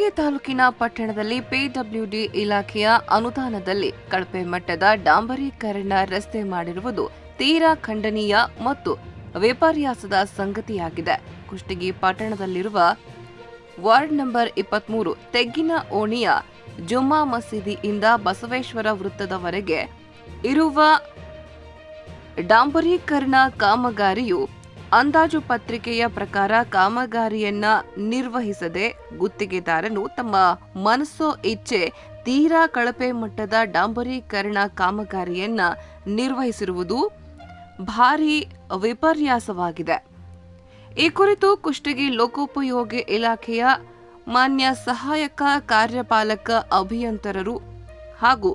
ಕುಷ್ಟಗಿ ತಾಲೂಕಿನ ಪಟ್ಟಣದಲ್ಲಿ ಪಿಡಬ್ಲ್ಯೂಡಿ ಇಲಾಖೆಯ ಅನುದಾನದಲ್ಲಿ ಕಳಪೆ ಮಟ್ಟದ ಡಾಂಬರೀಕರಣ ರಸ್ತೆ ಮಾಡಿರುವುದು ತೀರಾ ಖಂಡನೀಯ ಮತ್ತು ವಿಪರ್ಯಾಸದ ಸಂಗತಿಯಾಗಿದೆ. ಕುಷ್ಟಗಿ ಪಟ್ಟಣದಲ್ಲಿರುವ ವಾರ್ಡ್ ನಂಬರ್ 23 ತೆಗ್ಗಿನ ಓಣಿಯ ಜುಮ್ಮಾ ಮಸೀದಿಯಿಂದ ಬಸವೇಶ್ವರ ವೃತ್ತದವರೆಗೆ ಇರುವ ಡಾಂಬರೀಕರಣ ಕಾಮಗಾರಿಯು ಅಂದಾಜು ಪತ್ರಿಕೆಯ ಪ್ರಕಾರ ಕಾಮಗಾರಿಯನ್ನ ನಿರ್ವಹಿಸದೆ ಗುತ್ತಿಗೆದಾರನು ತಮ್ಮ ಮನಸ್ಸೋ ಇಚ್ಛೆ ತೀರಾ ಕಳಪೆ ಮಟ್ಟದ ಡಾಂಬರೀಕರಣ ಕಾಮಗಾರಿಯನ್ನ ನಿರ್ವಹಿಸಿರುವುದು ಭಾರೀ ವಿಪರ್ಯಾಸವಾಗಿದೆ. ಈ ಕುರಿತು ಕುಷ್ಟಗಿ ಲೋಕೋಪಯೋಗಿ ಇಲಾಖೆಯ ಮಾನ್ಯ ಸಹಾಯಕ ಕಾರ್ಯಪಾಲಕ ಅಭಿಯಂತರರು ಹಾಗೂ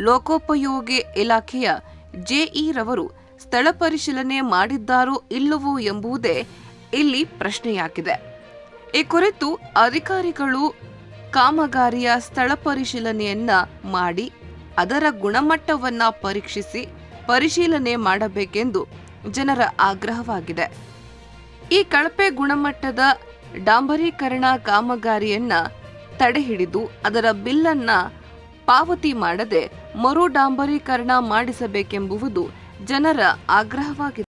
ಲೋಕೋಪಯೋಗಿ ಇಲಾಖೆಯ ಜೆಇ ರವರು ಸ್ಥಳ ಪರಿಶೀಲನೆ ಮಾಡಿದ್ದಾರೋ ಇಲ್ಲವೋ ಎಂಬುದೇ ಇಲ್ಲಿ ಪ್ರಶ್ನೆಯಾಗಿದೆ. ಈ ಕುರಿತು ಅಧಿಕಾರಿಗಳು ಕಾಮಗಾರಿಯ ಸ್ಥಳ ಪರಿಶೀಲನೆಯನ್ನ ಮಾಡಿ ಅದರ ಗುಣಮಟ್ಟವನ್ನ ಪರೀಕ್ಷಿಸಿ ಪರಿಶೀಲನೆ ಮಾಡಬೇಕೆಂದು ಜನರ ಆಗ್ರಹವಾಗಿದೆ. ಈ ಕಳಪೆ ಗುಣಮಟ್ಟದ ಡಾಂಬರೀಕರಣ ಕಾಮಗಾರಿಯನ್ನ ತಡೆಹಿಡಿದು ಅದರ ಬಿಲ್ಲನ್ನ ಪಾವತಿ ಮಾಡದೆ ಮರು ಡಾಂಬರೀಕರಣ ಮಾಡಿಸಬೇಕೆಂಬುದು ಜನರ ಆಗ್ರಹವಾಗಿದೆ.